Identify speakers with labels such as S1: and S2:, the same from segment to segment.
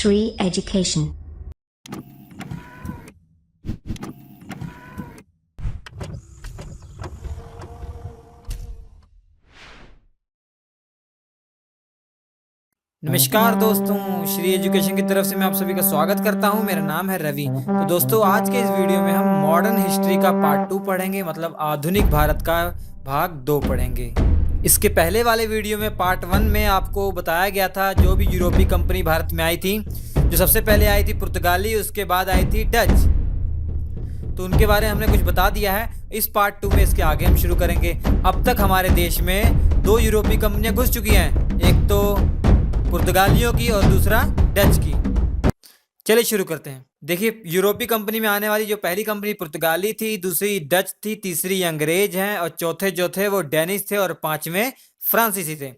S1: Shri Education.
S2: नमस्कार दोस्तों, Shri education की तरफ से मैं आप सभी का स्वागत करता हूं। मेरा नाम है रवि। तो दोस्तों, आज के इस वीडियो में हम मॉडर्न हिस्ट्री का पार्ट 2 पढ़ेंगे, मतलब आधुनिक भारत का भाग 2 पढ़ेंगे। इसके पहले वाले वीडियो में पार्ट 1 में आपको बताया गया था जो भी यूरोपीय कंपनी भारत में आई थी। जो सबसे पहले आई थी पुर्तगाली, उसके बाद आई थी डच। तो उनके बारे में हमने कुछ बता दिया है। इस पार्ट 2 में इसके आगे हम शुरू करेंगे। अब तक हमारे देश में 2 यूरोपीय कंपनियां घुस चुकी हैं, एक तो पुर्तगालियों की और दूसरा डच की। चलिए शुरू करते हैं। देखिए, यूरोपीय कंपनी में आने वाली जो पहली कंपनी पुर्तगाली थी, दूसरी डच थी, तीसरी अंग्रेज हैं और चौथे जो थे वो डेनिश थे और पांचवें फ्रांसीसी थे।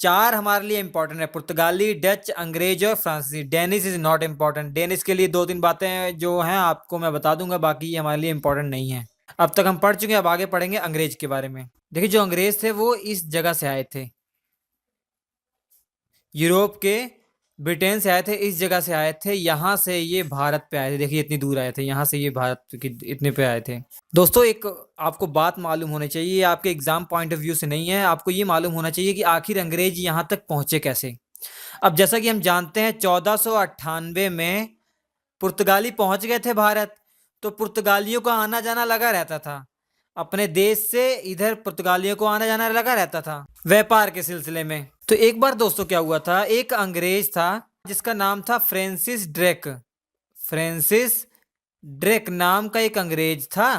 S2: 4 हमारे लिए इंपॉर्टेंट है, पुर्तगाली, डच, अंग्रेज और फ्रांसीसी। Danish is not important. Danish के लिए 2-3 बातें जो हैं आपको मैं बता दूंगा, बाकी ये हमारे लिए इंपॉर्टेंट नहीं है। अब तक हम पढ़ चुके हैं, अब आगे पढ़ेंगे अंग्रेज के बारे में। देखिए, जो अंग्रेज थे वो इस जगह से आए थे, यूरोप के ब्रिटेन से आए थे, इस जगह से आए थे, यहाँ से ये भारत पे आए थे। देखिए, इतनी दूर आए थे, यहाँ से ये भारत की इतने पे आए थे। दोस्तों, एक आपको बात मालूम होनी चाहिए, आपके एग्जाम पॉइंट ऑफ व्यू से नहीं है, आपको ये मालूम होना चाहिए कि आखिर अंग्रेज यहाँ तक पहुंचे कैसे। अब जैसा कि हम जानते हैं, 1498 में पुर्तगाली पहुंच गए थे भारत। तो पुर्तगालियों का आना जाना लगा रहता था, अपने देश से इधर पुर्तगालियों को आना जाना लगा रहता था व्यापार के सिलसिले में। तो एक बार दोस्तों क्या हुआ था, एक अंग्रेज था जिसका नाम था फ्रांसिस ड्रेक। फ्रांसिस ड्रेक नाम का एक अंग्रेज था।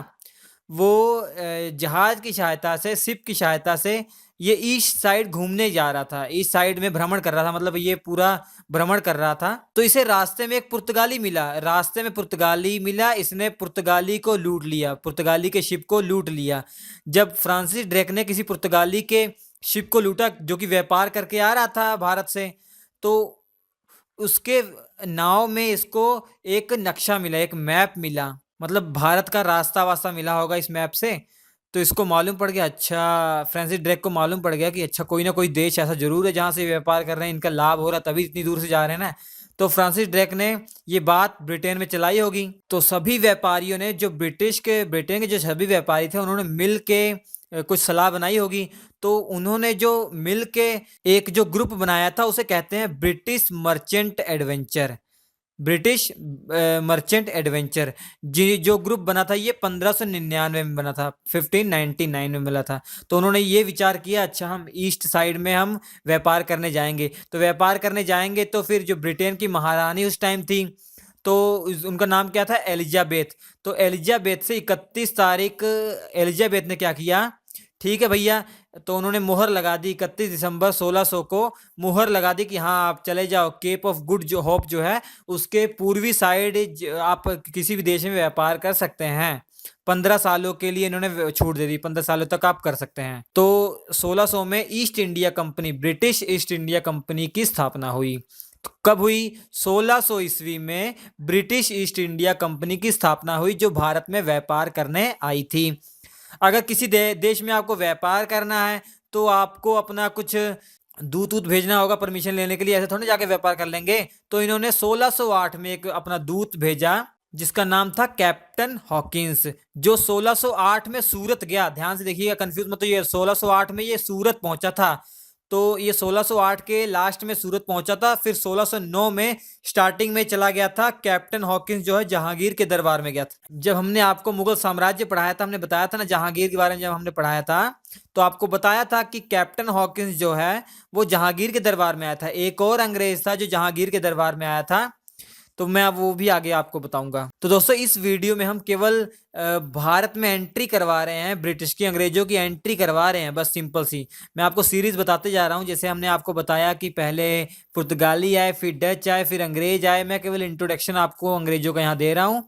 S2: वो जहाज की सहायता से, शिप की सहायता से ये ईस्ट साइड घूमने जा रहा था, ईस्ट साइड में भ्रमण कर रहा था, मतलब ये पूरा भ्रमण कर रहा था। तो इसे रास्ते में एक पुर्तगाली मिला, रास्ते में पुर्तगाली मिला, इसने पुर्तगाली को लूट लिया, पुर्तगाली के शिप को लूट लिया। जब फ्रांसिस ड्रेक ने किसी पुर्तगाली के शिप को लूटा जो कि व्यापार करके आ रहा था भारत से, तो उसके नाव में इसको एक नक्शा मिला, एक मैप मिला, मतलब भारत का रास्ता वास्ता मिला होगा इस मैप से। तो इसको मालूम पड़ गया, अच्छा, फ्रांसिस ड्रेक को मालूम पड़ गया कि अच्छा, कोई ना कोई देश ऐसा जरूर है जहाँ से व्यापार कर रहे हैं, इनका लाभ हो रहा, तभी इतनी दूर से जा रहे हैं ना। तो फ्रांसिस ड्रेक ने ये बात ब्रिटेन में चलाई होगी। तो सभी व्यापारियों ने, जो ब्रिटेन के जो सभी व्यापारी थे, उन्होंने मिल के कुछ सलाह बनाई होगी। तो उन्होंने जो मिल के एक जो ग्रुप बनाया था, उसे कहते हैं British merchant adventure. British merchant adventure जो ग्रुप बना था, ये 1599 में बना था, 1599 में मिला था। तो उन्होंने ये विचार किया, अच्छा, हम ईस्ट साइड में हम व्यापार करने जाएंगे। तो व्यापार करने जाएंगे तो फिर जो ब्रिटेन की महारानी उस टाइम थी, तो उनका नाम क्या था, एलिजाबेथ। तो एलिजाबेथ से 31 तारीख एलिजाबेथ ने क्या किया, ठीक है भैया, तो उन्होंने मोहर लगा दी 31 दिसंबर 1600 को, मोहर लगा दी कि हाँ, आप चले जाओ, केप ऑफ गुड जो होप जो है उसके पूर्वी साइड आप किसी भी देश में व्यापार कर सकते हैं। 15 सालों के लिए इन्होंने छूट दे दी, 15 सालों तक आप कर सकते हैं। तो 1600 में east India company, British east India company की स्थापना हुई। तो कब हुई, 1600 ईस्वी में ब्रिटिश ईस्ट इंडिया कंपनी की स्थापना हुई, जो भारत में व्यापार करने आई थी। अगर किसी देश में आपको व्यापार करना है तो आपको अपना कुछ दूत भेजना होगा परमिशन लेने के लिए, ऐसे थोड़ी जाके व्यापार कर लेंगे। तो इन्होंने 1608 में एक अपना दूत भेजा जिसका नाम था कैप्टन हॉकिंस, जो 1608 में सूरत गया। ध्यान से देखिएगा, कंफ्यूज मत होइए, 1608 में ये सूरत पहुंचा था। तो ये 1608 के लास्ट में सूरत पहुंचा था, फिर 1609 में स्टार्टिंग में चला गया था। कैप्टन हॉकिंस जो है जहांगीर के दरबार में गया था। जब हमने आपको मुगल साम्राज्य पढ़ाया था, हमने बताया था ना जहांगीर के बारे में, जब हमने पढ़ाया था तो आपको बताया था कि कैप्टन हॉकिंस जो है वो जहांगीर के दरबार में आया था। एक और अंग्रेज था जो जहांगीर के दरबार में आया था, तो मैं वो भी आगे आपको बताऊंगा। तो दोस्तों, इस वीडियो में हम केवल भारत में एंट्री करवा रहे हैं, ब्रिटिश की, अंग्रेजों की एंट्री करवा रहे हैं, बस सिंपल सी। मैं आपको सीरीज बताते जा रहा हूं, जैसे हमने आपको बताया कि पहले पुर्तगाली आए, फिर डच आए, फिर अंग्रेज आए। मैं केवल इंट्रोडक्शन आपको अंग्रेजों का यहाँ दे रहा हूँ।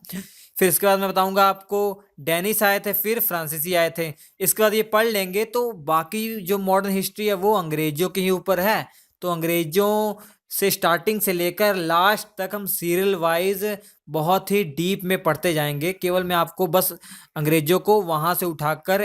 S2: फिर इसके बाद मैं बताऊंगा आपको डेनिस आए थे, फिर फ्रांसीसी आए थे। इसके बाद ये पढ़ लेंगे तो बाकी जो मॉडर्न हिस्ट्री है वो अंग्रेजों के ही ऊपर है। तो अंग्रेजों से स्टार्टिंग से लेकर लास्ट तक हम सीरियल वाइज बहुत ही डीप में पढ़ते जाएंगे। केवल मैं आपको बस अंग्रेजों को वहां से उठाकर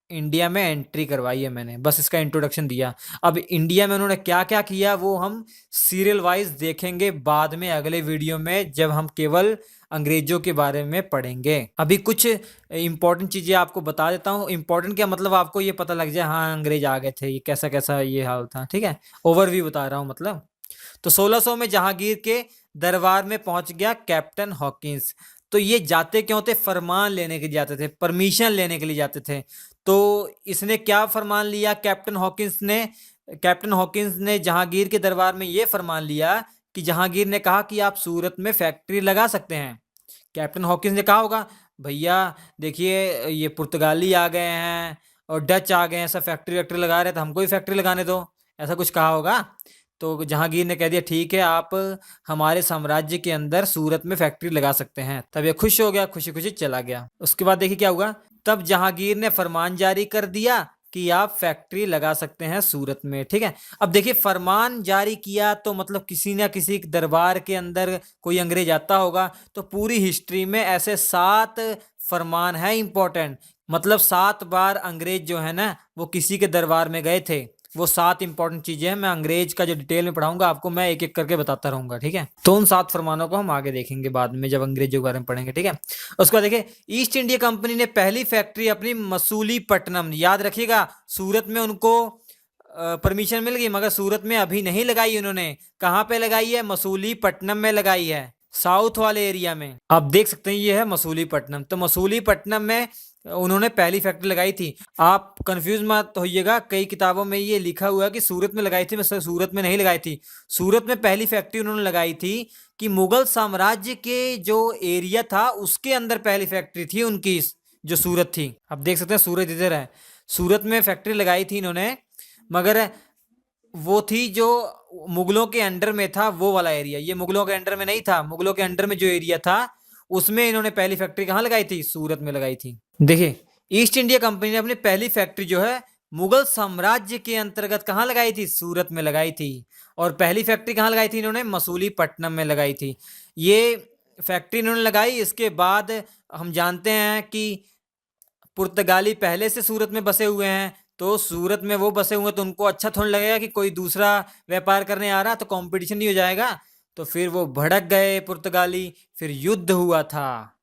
S2: इंडिया में एंट्री करवाई है मैंने, बस इसका इंट्रोडक्शन दिया। अब इंडिया में उन्होंने क्या क्या किया वो हम सीरियल वाइज देखेंगे बाद में अगले वीडियो में, जब हम केवल अंग्रेजों के बारे में पढ़ेंगे। अभी कुछ इंपॉर्टेंट चीजें आपको बता देता हूँ। इंपॉर्टेंट क्या मतलब, आपको ये पता लग जाए हाँ अंग्रेज आ गए थे, ये कैसा कैसा ये हाल था, ठीक है। ओवरव्यू बता रहा हूँ मतलब। तो 1600 में जहांगीर के दरबार में पहुंच गया कैप्टन हॉकिंस। तो ये जाते क्यों थे? फरमान लेने के लिए जाते थे, परमिशन लेने के लिए जाते थे। तो इसने क्या फरमान लिया कैप्टन हॉकिंस ने? कैप्टन हॉकिंस ने जहांगीर के दरबार में ये फरमान लिया कि जहांगीर ने कहा कि आप सूरत में फैक्ट्री लगा सकते हैं। कैप्टन हॉकिंस ने कहा होगा भैया देखिए ये पुर्तगाली आ गए हैं और डच आ गए हैं, सब फैक्ट्री वैक्ट्री लगा रहे हैं, तो हमको भी फैक्ट्री लगाने दो, ऐसा कुछ कहा होगा। तो जहांगीर ने कह दिया ठीक है, आप हमारे साम्राज्य के अंदर सूरत में फैक्ट्री लगा सकते हैं। तब ये खुश हो गया, खुशी खुशी चला गया। उसके बाद देखिए क्या हुआ, तब जहांगीर ने फरमान जारी कर दिया कि आप फैक्ट्री लगा सकते हैं सूरत में, ठीक है। अब देखिए फरमान जारी किया तो मतलब किसी ना किसी दरबार के अंदर कोई अंग्रेज आता होगा। तो पूरी हिस्ट्री में ऐसे 7 फरमान है इंपॉर्टेंट, मतलब 7 बार अंग्रेज जो है ना वो किसी के दरबार में गए थे। वो 7 इंपॉर्टेंट चीजें हैं, मैं अंग्रेज का जो डिटेल में पढ़ाऊंगा आपको, मैं एक एक करके बताता रहूंगा, ठीक है। तो उन 7 फरमानों को हम आगे देखेंगे बाद में जब अंग्रेजों के बारे में पढ़ेंगे, ठीक है। उसके बाद देखिए ईस्ट इंडिया कंपनी ने पहली फैक्ट्री अपनी मसूलीपट्टनम, याद रखिएगा, सूरत में उनको परमिशन मिल गई मगर सूरत में अभी नहीं लगाई उन्होंने। कहाँ पे लगाई है? मसूलीपट्टनम में लगाई है, साउथ वाले एरिया में। आप देख सकते हैं ये है मसूलीपट्टनम। तो मसूलीपट्टनम में उन्होंने पहली फैक्ट्री लगाई थी। आप कंफ्यूज मत होइएगा, कई किताबों में ये लिखा हुआ है कि सूरत में लगाई थी, मतलब सूरत में नहीं लगाई थी। सूरत में पहली फैक्ट्री उन्होंने लगाई थी कि मुगल साम्राज्य के जो एरिया था उसके अंदर पहली फैक्ट्री थी उनकी, जो सूरत थी। आप देख सकते हैं सूरत इधर है, सूरत में फैक्ट्री लगाई थी इन्होंने, मगर वो थी जो मुगलों के अंडर में था, वो वाला एरिया। ये मुगलों के अंडर में नहीं था, मुगलों के अंडर में जो एरिया था उसमें इन्होंने पहली फैक्ट्री कहाँ लगाई थी? सूरत में लगाई थी। देखिए ईस्ट इंडिया कंपनी ने अपनी पहली फैक्ट्री जो है मुगल साम्राज्य के अंतर्गत कहाँ लगाई थी? सूरत में लगाई थी। और पहली फैक्ट्री कहाँ लगाई थी इन्होंने? मसूलीपट्टनम में लगाई थी। ये फैक्ट्री इन्होंने लगाई। इसके बाद हम जानते हैं कि पुर्तगाली पहले से सूरत में बसे हुए हैं, तो सूरत में वो बसे हुए तो उनको अच्छा थोड़ा लगेगा कि कोई दूसरा व्यापार करने आ रहा, तो कंपटीशन नहीं हो जाएगा। तो फिर वो भड़क गए पुर्तगाली, फिर युद्ध हुआ था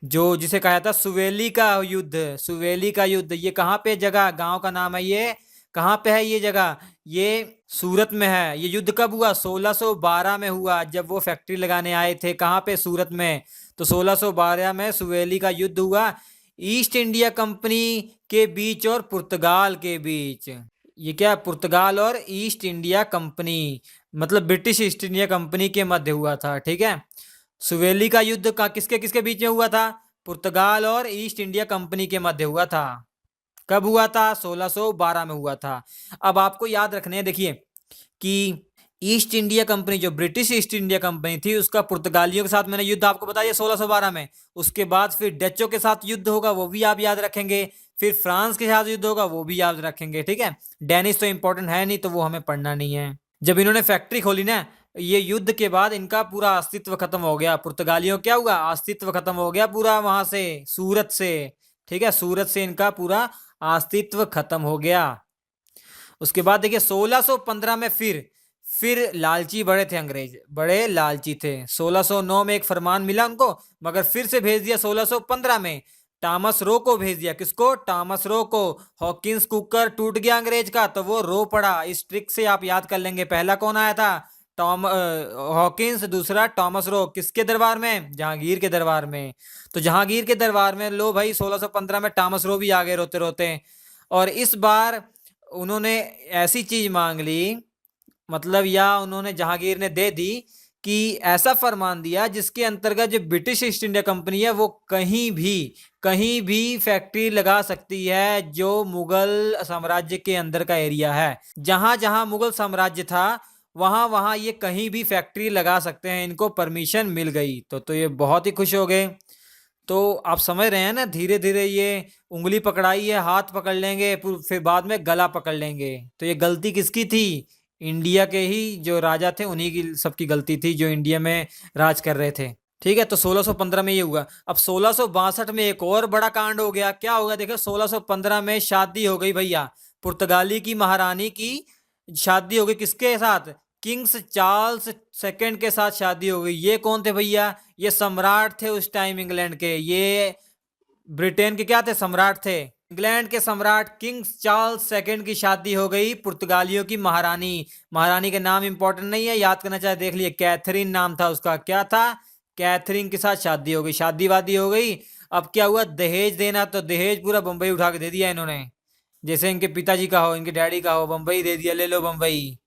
S2: जो जिसे कहा था सुवेली का युद्ध। सुवेली का युद्ध, ये कहाँ पे जगह, गांव का नाम है ये, कहाँ पे है ये जगह? ये सूरत में है। ये युद्ध कब हुआ? 1612 में हुआ, जब वो फैक्ट्री लगाने आए थे। कहाँ पे? सूरत में। तो 1612 में सुवेली का युद्ध हुआ ईस्ट इंडिया कंपनी के बीच और पुर्तगाल के बीच। ये क्या? पुर्तगाल और ईस्ट इंडिया कंपनी, मतलब ब्रिटिश ईस्ट इंडिया कंपनी के मध्य हुआ था, ठीक है। सुवेली का युद्ध का किसके किसके बीच में हुआ था? पुर्तगाल और ईस्ट इंडिया कंपनी के मध्य हुआ था। कब हुआ था? 1612 में हुआ था। अब आपको याद रखने हैं देखिए कि ईस्ट इंडिया कंपनी, जो ब्रिटिश ईस्ट इंडिया कंपनी थी, उसका पुर्तगालियों के साथ मैंने युद्ध आपको बताया 1612 में। उसके बाद फिर डचों के साथ युद्ध होगा, वो भी आप याद रखेंगे। फिर फ्रांस के साथ युद्ध होगा, वो भी याद रखेंगे, ठीक है। डेनिश तो इंपॉर्टेंट है नहीं, तो वो हमें पढ़ना नहीं है। जब इन्होंने फैक्ट्री खोली ना, ये युद्ध के बाद इनका पूरा अस्तित्व खत्म हो गया। पुर्तगालियों क्या हुआ? अस्तित्व खत्म हो गया पूरा, वहां से सूरत से, ठीक है। सूरत से इनका पूरा अस्तित्व खत्म हो गया। उसके बाद देखिए 1615 में फिर लालची बड़े थे अंग्रेज, बड़े लालची थे। 1609 में एक फरमान मिला उनको, मगर फिर से भेज दिया 1615 में। टॉमस रो को भेज दिया। किसको? टॉमस रो को। हॉकिंस कुकर टूट गया अंग्रेज का, तो वो रो पड़ा। इस ट्रिक से आप याद कर लेंगे। पहला कौन आया था? हॉकिंस, दूसरा टॉमस रो। किसके दरबार में? जहांगीर के दरबार में। तो जहांगीर के दरबार में लो भाई 1615 में टॉमस रो भी आ गए रोते रोते। और इस बार उन्होंने ऐसी चीज मांग ली, मतलब या उन्होंने जहांगीर ने दे दी कि ऐसा फरमान दिया जिसके अंतर्गत जो ब्रिटिश ईस्ट इंडिया कंपनी है वो कहीं भी फैक्ट्री लगा सकती है जो मुगल साम्राज्य के अंदर का एरिया है। जहां जहां मुगल साम्राज्य था वहां वहां ये कहीं भी फैक्ट्री लगा सकते हैं, इनको परमिशन मिल गई। तो ये बहुत ही खुश हो गए। तो आप समझ रहे हैं ना, धीरे धीरे ये उंगली पकड़ाई है, हाथ पकड़ लेंगे, फिर बाद में गला पकड़ लेंगे। तो ये गलती किसकी थी? इंडिया के ही जो राजा थे उन्हीं की सबकी गलती थी, जो इंडिया में राज कर रहे थे, ठीक है, तो 1615 में ये हुआ। अब 1662 में एक और बड़ा कांड हो गया। क्या हो गया देखो, 1615 में शादी हो गई भैया, पुर्तगाली की महारानी की शादी हो गई किसके साथ? किंग्स चार्ल्स सेकंड के साथ शादी हो गई। ये कौन थे भैया? ये सम्राट थे उस टाइम इंग्लैंड के। ये ब्रिटेन के क्या थे? सम्राट थे। इंग्लैंड के सम्राट किंग चार्ल्स सेकंड की शादी हो गई पुर्तगालियों की महारानी। महारानी के नाम इंपॉर्टेंट नहीं है, याद करना चाहे देख लिए, कैथरीन नाम था उसका। क्या था? कैथरीन के साथ शादी हो गई, शादी वादी हो गई। अब क्या हुआ, दहेज देना, तो दहेज पूरा बंबई उठा के दे दिया इन्होंने। जैसे इनके पिताजी का हो, इनके डैडी का हो, बंबई दे दिया, ले लो बंबई।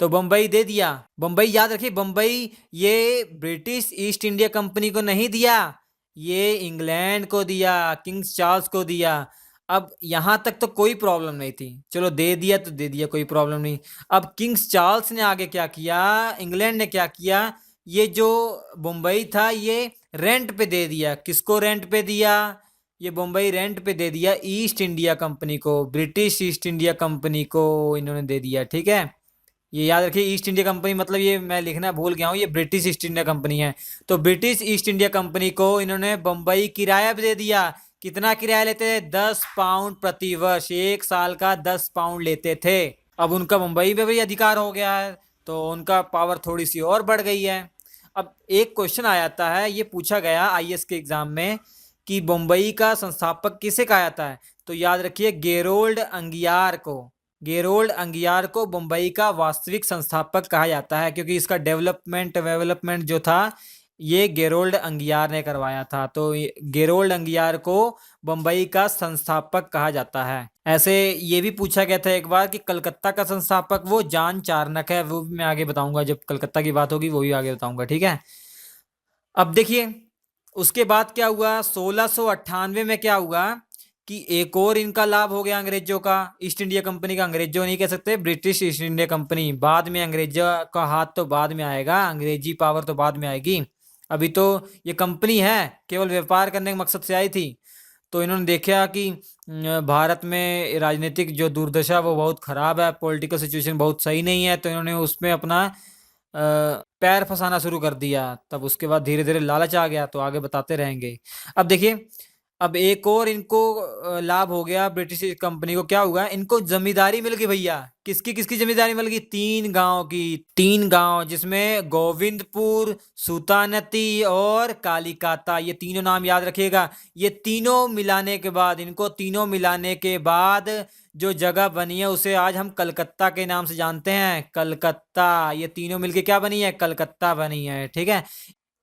S2: तो बंबई दे दिया। बंबई याद रखिए, बंबई ये ब्रिटिश ईस्ट इंडिया कंपनी को नहीं दिया, ये इंग्लैंड को दिया, किंग्स चार्ल्स को दिया। अब यहां तक तो कोई प्रॉब्लम नहीं थी, चलो दे दिया तो दे दिया, कोई प्रॉब्लम नहीं। अब किंग्स चार्ल्स ने आगे क्या किया, इंग्लैंड ने क्या किया, ये जो बंबई था ये रेंट पे दे दिया। किसको रेंट पे दिया? ये बंबई रेंट पे दे दिया ईस्ट इंडिया कंपनी को, ब्रिटिश ईस्ट इंडिया कंपनी को इन्होंने दे दिया। ठीक है, ये याद रखिए, ईस्ट इंडिया कंपनी मतलब ये मैं लिखना भूल गया हूँ, ये ब्रिटिश ईस्ट इंडिया कंपनी है। तो ब्रिटिश ईस्ट इंडिया कंपनी को इन्होंने बंबई किराया भी दे दिया। कितना किराया लेते थे? 10 पाउंड प्रति वर्ष, 1 साल का 10 पाउंड लेते थे। अब उनका मुंबई में भी अधिकार हो गया है, तो उनका पावर थोड़ी सी और बढ़ गई है। अब एक क्वेश्चन आ जाता है, ये पूछा गया आईएएस के एग्जाम में कि बंबई का संस्थापक किसे कहा जाता है? तो याद रखिए, गेरोल्ड अंगियार को। गेरोल्ड अंगियार को बंबई का वास्तविक संस्थापक कहा जाता है, क्योंकि इसका डेवलपमेंट जो था ये गेरोल्ड अंगियार ने करवाया था। तो गेरोल्ड अंगियार को बंबई का संस्थापक कहा जाता है। ऐसे ये भी पूछा गया था एक बार कि कलकत्ता का संस्थापक वो जॉन चार्नक है, वो भी मैं आगे बताऊंगा, जब कलकत्ता की बात होगी वो भी आगे बताऊंगा। ठीक है, अब देखिए उसके बाद क्या हुआ, 1698 में क्या हुआ कि एक और इनका लाभ हो गया अंग्रेजों का, ईस्ट इंडिया कंपनी का। अंग्रेजों नहीं कह सकते, ब्रिटिश ईस्ट इंडिया कंपनी। बाद में अंग्रेजों का हाथ तो बाद में आएगा, अंग्रेजी पावर तो बाद में आएगी। अभी तो ये कंपनी है, केवल व्यापार करने के मकसद से आई थी। तो इन्होंने देखा कि भारत में राजनीतिक जो दुर्दशा वो बहुत खराब है, पॉलिटिकल सिचुएशन बहुत सही नहीं है, तो इन्होंने उसमें अपना पैर फंसाना शुरू कर दिया। तब उसके बाद धीरे धीरे लालच आ गया, तो आगे बताते रहेंगे। अब देखिए, अब एक और इनको लाभ हो गया ब्रिटिश कंपनी को। क्या हुआ, इनको जमींदारी मिल गई भैया। किसकी किसकी जमींदारी मिल गई? 3 गांव की। 3 गांव, जिसमें गोविंदपुर, सूतानती और कालीकाता, ये तीनों नाम याद रखिएगा। ये तीनों मिलाने के बाद, इनको तीनों मिलाने के बाद जो जगह बनी है उसे आज हम कलकत्ता के नाम से जानते हैं, कलकत्ता। ये तीनों मिलके क्या बनी है? कलकत्ता बनी है। ठीक है,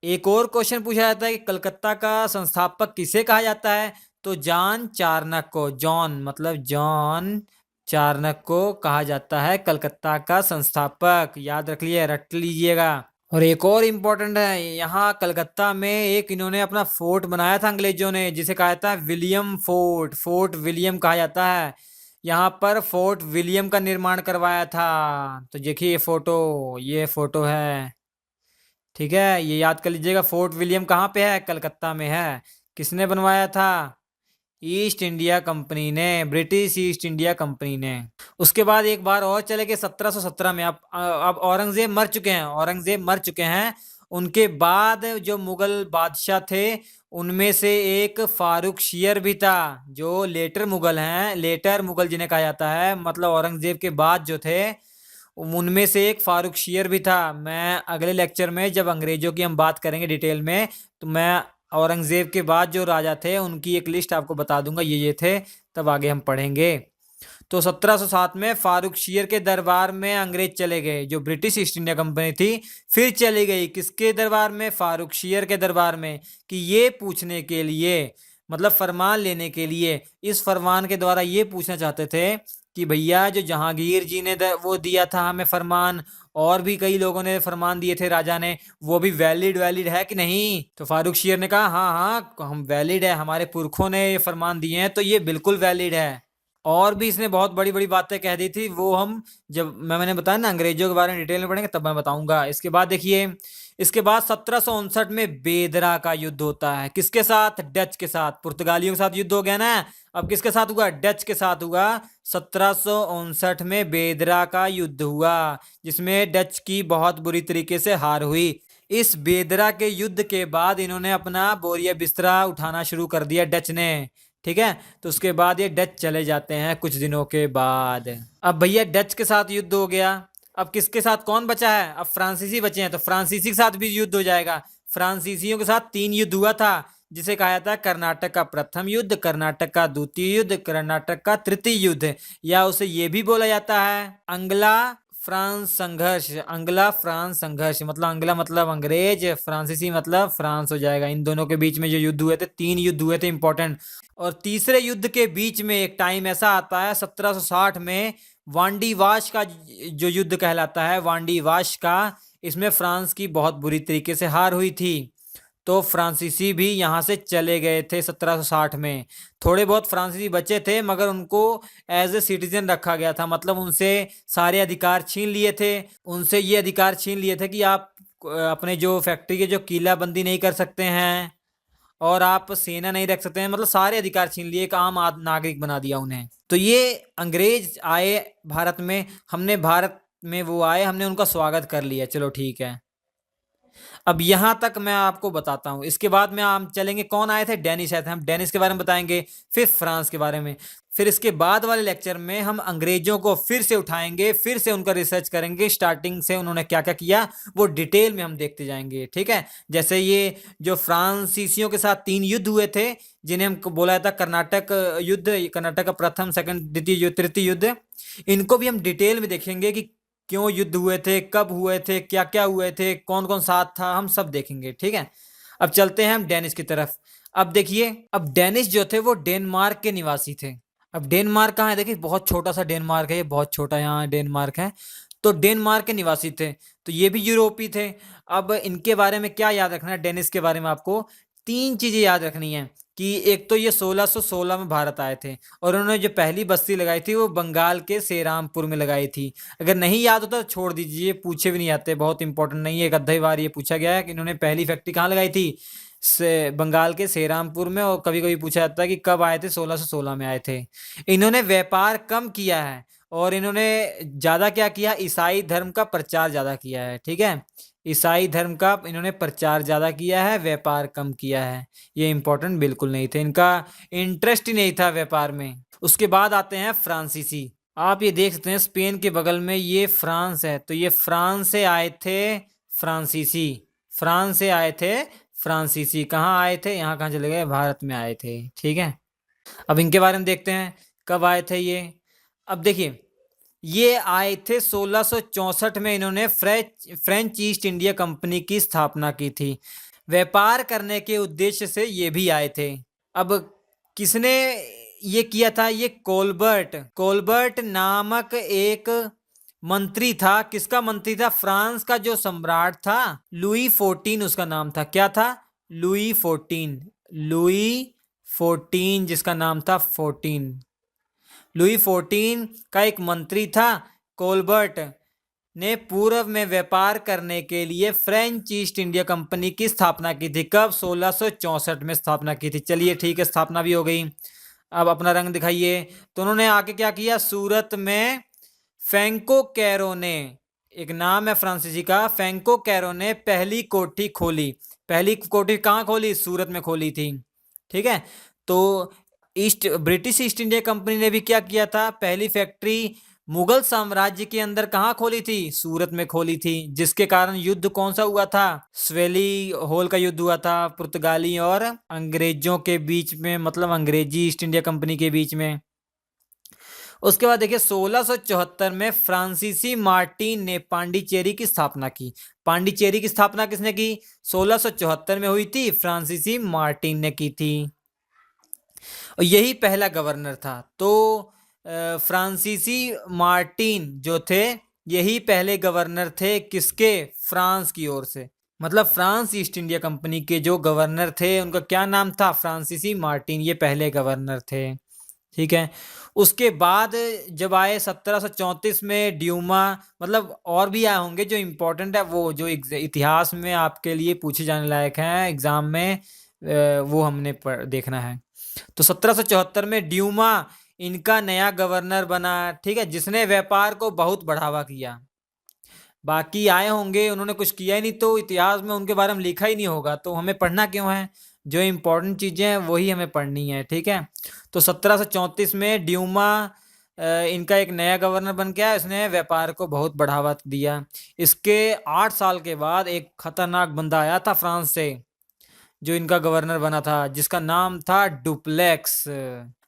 S2: एक और क्वेश्चन पूछा जाता है कि कलकत्ता का संस्थापक किसे कहा जाता है? तो जॉन चार्नक को। जॉन मतलब जॉन चार्नक को कहा जाता है कलकत्ता का संस्थापक। याद रख लिए, रट लीजिएगा। और एक और इम्पोर्टेंट है, यहाँ कलकत्ता में एक इन्होंने अपना फोर्ट बनाया था अंग्रेजों ने, जिसे कहा जाता है विलियम फोर्ट। फोर्ट विलियम कहा जाता है। यहाँ पर फोर्ट विलियम का निर्माण करवाया था। तो देखिए ये फोटो है। ठीक है, ये याद कर लीजिएगा, फोर्ट विलियम कहाँ पे है? कलकत्ता में है। किसने बनवाया था? ईस्ट इंडिया कंपनी ने, ब्रिटिश ईस्ट इंडिया कंपनी ने। उसके बाद एक बार और चले गए 1717 में। अब औरंगजेब मर चुके हैं, औरंगजेब मर चुके हैं। उनके बाद जो मुगल बादशाह थे उनमें से एक फारूक शियर भी था, जो लेटर मुगल हैं, लेटर मुगल जिन्हें कहा जाता है, मतलब औरंगजेब के बाद जो थे उनमें से एक फारूक शियर भी था। मैं अगले लेक्चर में जब अंग्रेजों की हम बात करेंगे डिटेल में, तो मैं औरंगजेब के बाद जो राजा थे उनकी एक लिस्ट आपको बता दूंगा, ये थे, तब आगे हम पढ़ेंगे। तो 1707 में फारूक शियर के दरबार में अंग्रेज चले गए, जो ब्रिटिश ईस्ट इंडिया कंपनी थी। फिर चली गई किसके दरबार में? फारूक शियर के दरबार में, कि ये पूछने के लिए, मतलब फरमान लेने के लिए, इस फरमान के द्वारा ये पूछना चाहते थे कि भैया जो जहांगीर जी ने वो दिया था हमें फरमान, और भी कई लोगों ने फरमान दिए थे राजा ने, वो भी वैलिड वैलिड है कि नहीं? तो फारूक शियर ने कहा हाँ हाँ हम वैलिड है, हमारे पुरखों ने ये फरमान दिए हैं तो ये बिल्कुल वैलिड है। और भी इसने बहुत बड़ी बड़ी बातें कह दी थी, वो हम जब मैंने बताया ना अंग्रेजों के बारे में डिटेल में पढ़ेंगे तब मैं बताऊंगा। इसके बाद देखिए, इसके बाद 1759 में बेदरा का युद्ध होता है। किसके साथ? डच के साथ। पुर्तगालियों के साथ युद्ध हो गया ना, अब किसके साथ हुआ? डच के साथ हुआ। 1759 में बेदरा का युद्ध हुआ, जिसमें डच की बहुत बुरी तरीके से हार हुई। इस बेदरा के युद्ध के बाद इन्होंने अपना बोरिया बिस्तरा उठाना शुरू कर दिया डच ने। ठीक है, तो उसके बाद ये डच चले जाते हैं कुछ दिनों के बाद। अब भैया डच के साथ युद्ध हो गया, अब किसके साथ कौन बचा है? अब फ्रांसीसी बचे हैं, तो फ्रांसीसी के साथ भी युद्ध हो जाएगा। फ्रांसीसियों के साथ 3 युद्ध हुआ था, जिसे कहा जाता है कर्नाटक का प्रथम युद्ध, कर्नाटक का द्वितीय युद्ध, कर्नाटक का तृतीय युद्ध, या उसे ये भी बोला जाता है अंग्ला फ्रांस संघर्ष। अंग्ला फ्रांस संघर्ष मतलब अंग्ला मतलब अंग्रेज, फ्रांसीसी मतलब फ्रांस हो जाएगा। इन दोनों के बीच में जो युद्ध हुए थे, 3 युद्ध हुए थे इंपॉर्टेंट। और तीसरे युद्ध के बीच में एक टाइम ऐसा आता है 1760 में, वांडी वाश का जो युद्ध कहलाता है, वांडी वाश का। इसमें फ्रांस की बहुत बुरी तरीके से हार हुई थी, तो फ्रांसीसी भी यहाँ से चले गए थे 1760 में। थोड़े बहुत फ्रांसीसी बचे थे, मगर उनको एज ए सिटीजन रखा गया था, मतलब उनसे सारे अधिकार छीन लिए थे। उनसे ये अधिकार छीन लिए थे कि आप अपने जो फैक्ट्री के जो किलाबंदी नहीं कर सकते हैं, और आप सेना नहीं रख सकते हैं, मतलब सारे अधिकार छीन लिए, एक आम नागरिक बना दिया उन्हें। तो ये अंग्रेज आए भारत में, हमने भारत में वो आए, हमने उनका स्वागत कर लिया, चलो ठीक है। अब यहां तक मैं आपको बताता हूं, इसके बाद में हम चलेंगे कौन आए थे, डेनिश आए थे। हम डेनिश के बारे में बताएंगे, फिर फ्रांस के बारे में, फिर इसके बाद वाले लेक्चर में हम अंग्रेजों को फिर से उठाएंगे, फिर से उनका रिसर्च करेंगे, स्टार्टिंग से उन्होंने क्या क्या किया वो डिटेल में हम देखते जाएंगे। ठीक है, जैसे ये जो फ्रांसीसियों के साथ 3 युद्ध हुए थे, जिन्हें हम बोला जाता कर्नाटक युद्ध, कर्नाटक का प्रथम, सेकंड, द्वितीय युद्ध, तृतीय युद्ध, इनको भी हम डिटेल में देखेंगे कि क्यों युद्ध हुए थे, कब हुए थे, क्या क्या हुए थे, कौन कौन साथ था, हम सब देखेंगे। ठीक है, अब चलते हैं हम डेनिश की तरफ। अब देखिए, अब डेनिश जो थे वो डेनमार्क के निवासी थे। अब डेनमार्क कहाँ है? देखिए बहुत छोटा सा डेनमार्क है, ये बहुत छोटा यहाँ डेनमार्क है। तो डेनमार्क के निवासी थे, तो ये भी यूरोपीय थे। अब इनके बारे में क्या याद रखना है, डेनिश के बारे में आपको 3 चीजें याद रखनी है। कि एक तो ये 1616 में भारत आए थे, और उन्होंने जो पहली बस्ती लगाई थी वो बंगाल के सेरामपुर में लगाई थी। अगर नहीं याद होता तो छोड़ दीजिए, पूछे भी नहीं आते, बहुत इंपॉर्टेंट नहीं है। एक आधी बार ये पूछा गया है कि इन्होंने पहली फैक्ट्री कहाँ लगाई थी, से बंगाल के सेरामपुर में। और कभी कभी पूछा जाता है कि कब आए थे, 1616 में आए थे। इन्होंने व्यापार कम किया है, और इन्होंने ज्यादा क्या किया, ईसाई धर्म का प्रचार ज्यादा किया है। ठीक है, ईसाई धर्म का इन्होंने प्रचार ज्यादा किया है, व्यापार कम किया है। ये इंपॉर्टेंट बिल्कुल नहीं थे, इनका इंटरेस्ट ही नहीं था व्यापार में। उसके बाद आते हैं फ्रांसीसी। आप ये देख सकते हैं स्पेन के बगल में ये फ्रांस है, तो ये फ्रांस से आए थे फ्रांसीसी। फ्रांस से आए थे फ्रांसीसी, कहाँ आए थे, यहाँ कहाँ चले गए, भारत में आए थे। ठीक है, अब इनके बारे में देखते हैं कब आए थे ये। अब देखिए, ये आए थे 1664 में, इन्होंने फ्रेंच ईस्ट इंडिया कंपनी की स्थापना की थी। व्यापार करने के उद्देश्य से ये भी आए थे। अब किसने ये किया था, ये कोलबर्ट, कोलबर्ट नामक एक मंत्री था। किसका मंत्री था? फ्रांस का जो सम्राट था लुई 14, उसका नाम था, क्या था, लुई 14। लुई 14 जिसका नाम था 14, लुई 14 का एक मंत्री था। कोलबर्ट ने पूर्व में व्यापार करने के लिए फ्रेंच ईस्ट इंडिया कंपनी की स्थापना की थी। कब? 1664 में स्थापना की थी। चलिए ठीक है, स्थापना भी हो गई। अब अपना रंग दिखाइए। तो उन्होंने आके क्या किया, सूरत में फ्रैंको कैरो ने, एक नाम है फ्रांसीसी का, फ्रैंको कैरो ने पहली कोठी खोली। पहली कोठी कहाँ खोली? सूरत में खोली थी। ठीक है, तो ब्रिटिश ईस्ट इंडिया कंपनी ने भी क्या किया था, पहली फैक्ट्री मुगल साम्राज्य के अंदर कहाँ खोली थी? सूरत में खोली थी। जिसके कारण युद्ध कौन सा हुआ था? स्वेली होल का युद्ध हुआ था, पुर्तगाली और अंग्रेजों के बीच में, मतलब अंग्रेजी ईस्ट इंडिया कंपनी के बीच में। उसके बाद देखिए 1674 में फ्रांसीसी मार्टिन ने पांडिचेरी की स्थापना की। पांडिचेरी की स्थापना किसने की? 1674 में हुई थी, फ्रांसीसी मार्टिन ने की थी, और यही पहला गवर्नर था। तो फ्रांसीसी मार्टिन जो थे, यही पहले गवर्नर थे, किसके? फ्रांस की ओर से, मतलब फ्रांस ईस्ट इंडिया कंपनी के जो गवर्नर थे उनका क्या नाम था? फ्रांसीसी मार्टिन, ये पहले गवर्नर थे। ठीक है, उसके बाद जब आए 1734 में ड्यूमा, मतलब और भी आए होंगे जो इम्पोर्टेंट है, वो जो इतिहास में आपके लिए पूछे जाने लायक हैं एग्जाम में, वो हमने देखना है। तो 1774 में ड्यूमा इनका नया गवर्नर बना। ठीक है, जिसने व्यापार को बहुत बढ़ावा किया। बाकी आए होंगे, उन्होंने कुछ किया ही नहीं, तो इतिहास में उनके बारे में लिखा ही नहीं होगा, तो हमें पढ़ना क्यों है? जो इम्पोर्टेंट चीज़ें हैं वही हमें पढ़नी है, ठीक है। तो 1734 में ड्यूमा इनका एक नया गवर्नर बन के आया, इसने व्यापार को बहुत बढ़ावा दिया। इसके 8 साल के बाद एक खतरनाक बंदा आया था फ्रांस से, जो इनका गवर्नर बना था, जिसका नाम था डुप्लेक्स।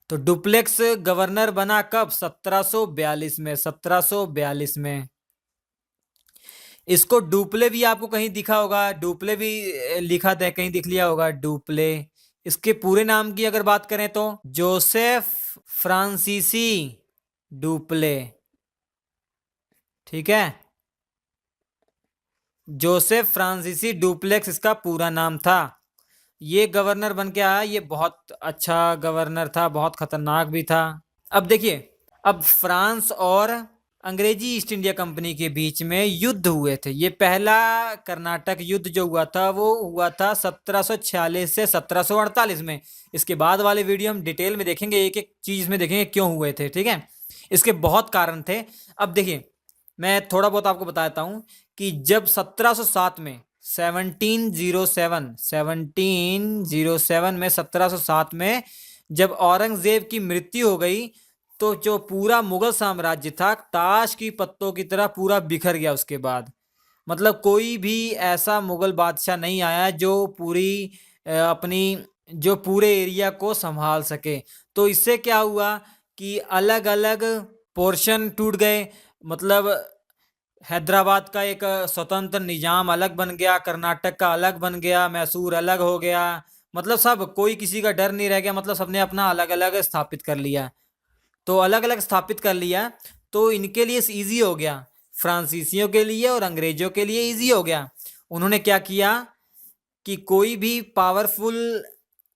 S2: तो डुप्लेक्स गवर्नर बना कब? 1742 में, 1742 में। इसको डुप्ले भी आपको कहीं दिखा होगा, डुप्ले भी लिखा था, कहीं दिख लिया होगा डुप्ले। इसके पूरे नाम की अगर बात करें तो जोसेफ फ्रांसीसी डुप्ले, ठीक है। जोसेफ फ्रांसीसी डुप्लेक्स इसका पूरा नाम था। ये गवर्नर बन के आया, ये बहुत अच्छा गवर्नर था, बहुत खतरनाक भी था। अब देखिए, अब फ्रांस और अंग्रेजी ईस्ट इंडिया कंपनी के बीच में युद्ध हुए थे। ये पहला कर्नाटक युद्ध जो हुआ था वो हुआ था 1746 से 1748 में। इसके बाद वाले वीडियो हम डिटेल में देखेंगे, एक एक चीज में देखेंगे क्यों हुए थे, ठीक है। इसके बहुत कारण थे। अब देखिए, मैं थोड़ा बहुत आपको बताता हूं कि जब 1707 में 1707 में 1707 में जब औरंगजेब की मृत्यु हो गई, तो जो पूरा मुगल साम्राज्य था ताश की पत्तों की तरह पूरा बिखर गया। उसके बाद मतलब कोई भी ऐसा मुगल बादशाह नहीं आया जो पूरी अपनी जो पूरे एरिया को संभाल सके। तो इससे क्या हुआ कि अलग अलग पोर्शन टूट गए। मतलब हैदराबाद का एक स्वतंत्र निजाम अलग बन गया, कर्नाटक का अलग बन गया, मैसूर अलग हो गया। मतलब सब, कोई किसी का डर नहीं रह गया, मतलब सबने अपना अलग अलग स्थापित कर लिया। तो अलग अलग स्थापित कर लिया तो इनके लिए इजी हो गया, फ्रांसीसियों के लिए और अंग्रेजों के लिए इजी हो गया। उन्होंने क्या किया कि कोई भी पावरफुल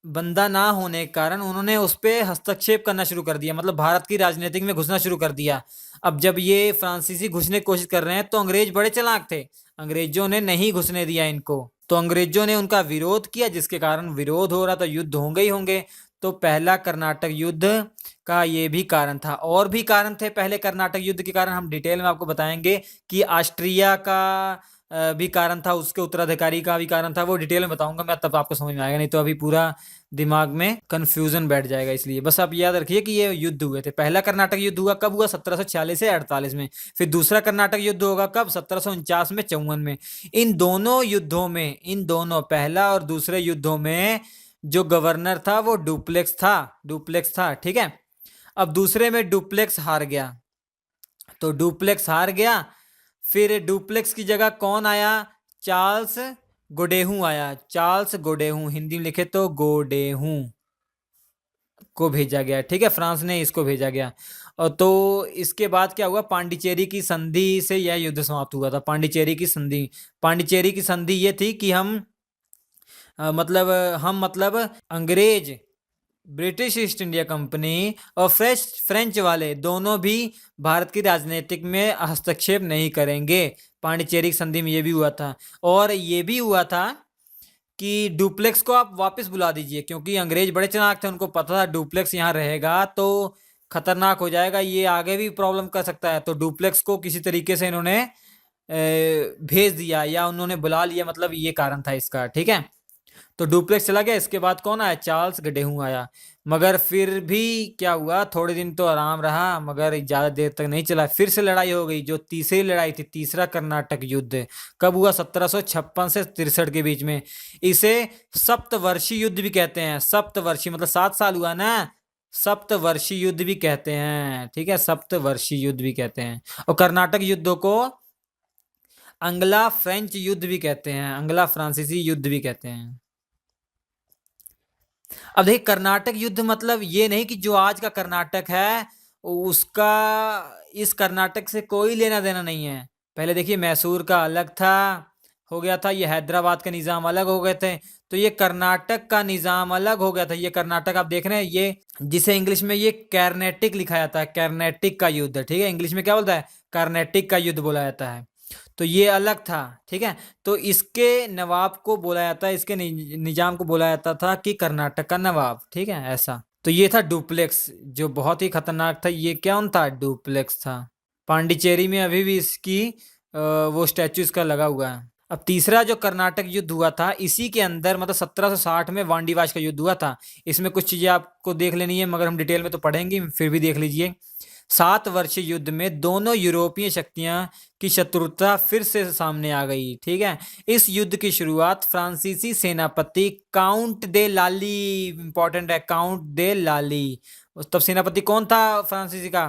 S2: बंदा ना होने के कारण उन्होंने उस पर हस्तक्षेप करना शुरू कर दिया, मतलब भारत की राजनीति में घुसना शुरू कर दिया। अब जब ये फ्रांसीसी घुसने की कोशिश कर रहे हैं तो अंग्रेज बड़े चालाक थे, अंग्रेजों ने नहीं घुसने दिया इनको। तो अंग्रेजों ने उनका विरोध किया, जिसके कारण विरोध हो रहा, तो युद्ध होंगे ही होंगे। तो पहला कर्नाटक युद्ध का ये भी कारण था। और भी कारण थे पहले कर्नाटक युद्ध के कारण, हम डिटेल में आपको बताएंगे कि ऑस्ट्रिया का भी कारण था, उसके उत्तराधिकारी का भी कारण था, वो डिटेल में बताऊंगा मैं, तब आपको समझ में आएगा, नहीं तो अभी पूरा दिमाग में कंफ्यूजन बैठ जाएगा। इसलिए बस आप याद रखिए कि ये युद्ध हुए थे। पहला कर्नाटक युद्ध हुआ कब हुआ? 1746 से 48 में। फिर दूसरा कर्नाटक युद्ध होगा कब? 1749 में, 54 में। इन दोनों युद्धों में, इन दोनों पहला और दूसरे युद्धों में जो गवर्नर था वो डुप्लेक्स था, ठीक है। अब दूसरे में डुप्लेक्स हार गया, तो डुप्लेक्स हार गया। फिर डुप्लेक्स की जगह कौन आया? चार्ल्स गोडेहू आया। चार्ल्स गोडेहू, हिंदी में लिखे तो गोडेहू को भेजा गया, ठीक है, फ्रांस ने इसको भेजा गया। और तो इसके बाद क्या हुआ? पांडिचेरी की संधि से यह युद्ध समाप्त हुआ था। पांडिचेरी की संधि, पांडिचेरी की संधि ये थी कि मतलब अंग्रेज, ब्रिटिश ईस्ट इंडिया कंपनी और फ्रेंच वाले दोनों भी भारत की राजनीतिक में हस्तक्षेप नहीं करेंगे। पांडिचेरी की संधि में ये भी हुआ था। और ये भी हुआ था कि डुप्लेक्स को आप वापस बुला दीजिए, क्योंकि अंग्रेज बड़े चालाक थे, उनको पता था डुप्लेक्स यहाँ रहेगा तो खतरनाक हो जाएगा, ये आगे भी प्रॉब्लम कर सकता है। तो डुप्लेक्स को किसी तरीके से इन्होंने भेज दिया या उन्होंने बुला लिया, मतलब ये कारण था इसका, ठीक है। तो डुप्लेक्स चला गया। इसके बाद कौन आया? चार्ल्स गडेहू आया। मगर फिर भी क्या हुआ, थोड़े दिन तो आराम रहा, मगर ज्यादा देर तक नहीं चला। फिर से लड़ाई हो गई, जो तीसरी लड़ाई थी, तीसरा कर्नाटक युद्ध कब हुआ? 1756 से 63 के बीच में। इसे सप्तवर्षीय युद्ध भी कहते हैं। सप्तवर्षीय मतलब 7 साल हुआ ना, सप्तवर्षीय युद्ध भी कहते हैं, ठीक है, सप्तवर्षीय युद्ध भी कहते हैं। और कर्नाटक युद्धों को अंग्ला फ्रेंच युद्ध भी कहते हैं, अंग्ला फ्रांसीसी युद्ध भी कहते हैं। अब देखिए, कर्नाटक युद्ध मतलब ये नहीं कि जो आज का कर्नाटक है उसका इस कर्नाटक से कोई लेना देना नहीं है। पहले देखिए, मैसूर का अलग था, हो गया था, ये हैदराबाद का निजाम अलग हो गए थे, तो ये कर्नाटक का निजाम अलग हो गया था। ये कर्नाटक आप देख रहे हैं, ये जिसे इंग्लिश में ये कर्नेटिक लिखा जाता है, कर्नेटिक का युद्ध, ठीक है, इंग्लिश में क्या बोलता है? कर्नेटिक का युद्ध बोला जाता है। तो ये अलग था, ठीक है। तो इसके नवाब को बोला जाता है, इसके निजाम को बोला जाता था कि कर्नाटक का नवाब, ठीक है, ऐसा। तो ये था डुप्लेक्स, जो बहुत ही खतरनाक था। ये कौन था? डुप्लेक्स था। पांडिचेरी में अभी भी इसकी वो स्टैचू इसका लगा हुआ है। अब तीसरा जो कर्नाटक युद्ध हुआ था, इसी के अंदर मतलब 1760 में वांडीवाश का युद्ध हुआ था। इसमें कुछ चीज़ें आपको देख लेनी है, मगर हम डिटेल में तो पढ़ेंगे, फिर भी देख लीजिए। 7 वर्षीय युद्ध में दोनों यूरोपीय शक्तियां की शत्रुता फिर से सामने आ गई। ठीक है, इस युद्ध की शुरुआत फ्रांसीसी सेनापति काउंट दे लाली, इंपॉर्टेंट है, काउंट दे लाली, तब सेनापति कौन था फ्रांसीसी का?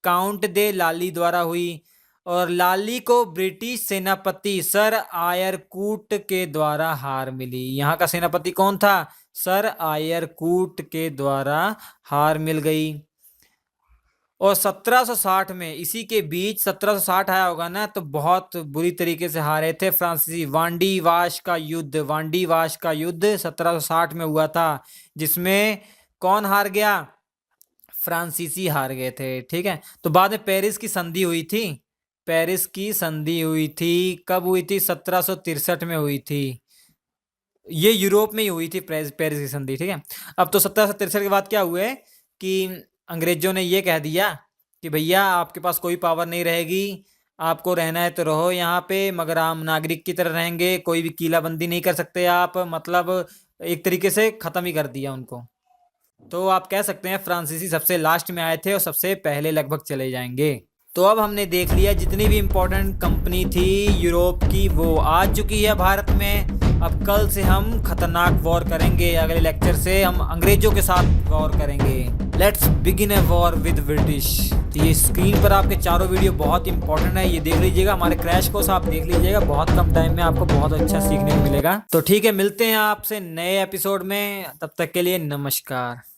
S2: काउंट दे लाली द्वारा हुई। और लाली को ब्रिटिश सेनापति सर आयरकूट के द्वारा हार मिली। यहाँ का सेनापति कौन था? सर आयरकूट के द्वारा हार मिल गई। और 1760 में, इसी के बीच 1760 आया होगा ना, तो बहुत बुरी तरीके से हारे थे फ्रांसीसी। वांडीवाश का युद्ध, वांडीवाश का युद्ध 1760 में हुआ था, जिसमें कौन हार गया? फ्रांसीसी हार गए थे। ठीक है, तो बाद में पेरिस की संधि हुई थी। पेरिस की संधि हुई थी, कब हुई थी? 1763 में हुई थी। ये यूरोप में ही हुई थी पेरिस की संधि। ठीक है, अब तो 1763 के बाद क्या हुए कि अंग्रेजों ने ये कह दिया कि भैया आपके पास कोई पावर नहीं रहेगी, आपको रहना है तो रहो यहाँ पे, मगर आम नागरिक की तरह रहेंगे, कोई भी कीलाबंदी नहीं कर सकते आप, मतलब एक तरीके से ख़त्म ही कर दिया उनको। तो आप कह सकते हैं फ्रांसीसी सबसे लास्ट में आए थे और सबसे पहले लगभग चले जाएंगे। तो अब हमने देख लिया जितनी भी इम्पोर्टेंट कंपनी थी यूरोप की, वो आ चुकी है भारत में। अब कल से हम खतरनाक वॉर करेंगे, अगले लेक्चर से हम अंग्रेजों के साथ वॉर करेंगे। Let's begin a war with British. तो ये स्क्रीन पर आपके चारों वीडियो बहुत इंपॉर्टेंट है, ये देख लीजिएगा। हमारे क्रैश कोर्स आप देख लीजिएगा, बहुत कम टाइम में आपको बहुत अच्छा सीखने को मिलेगा। तो ठीक है, मिलते हैं आपसे नए एपिसोड में, तब तक के लिए नमस्कार।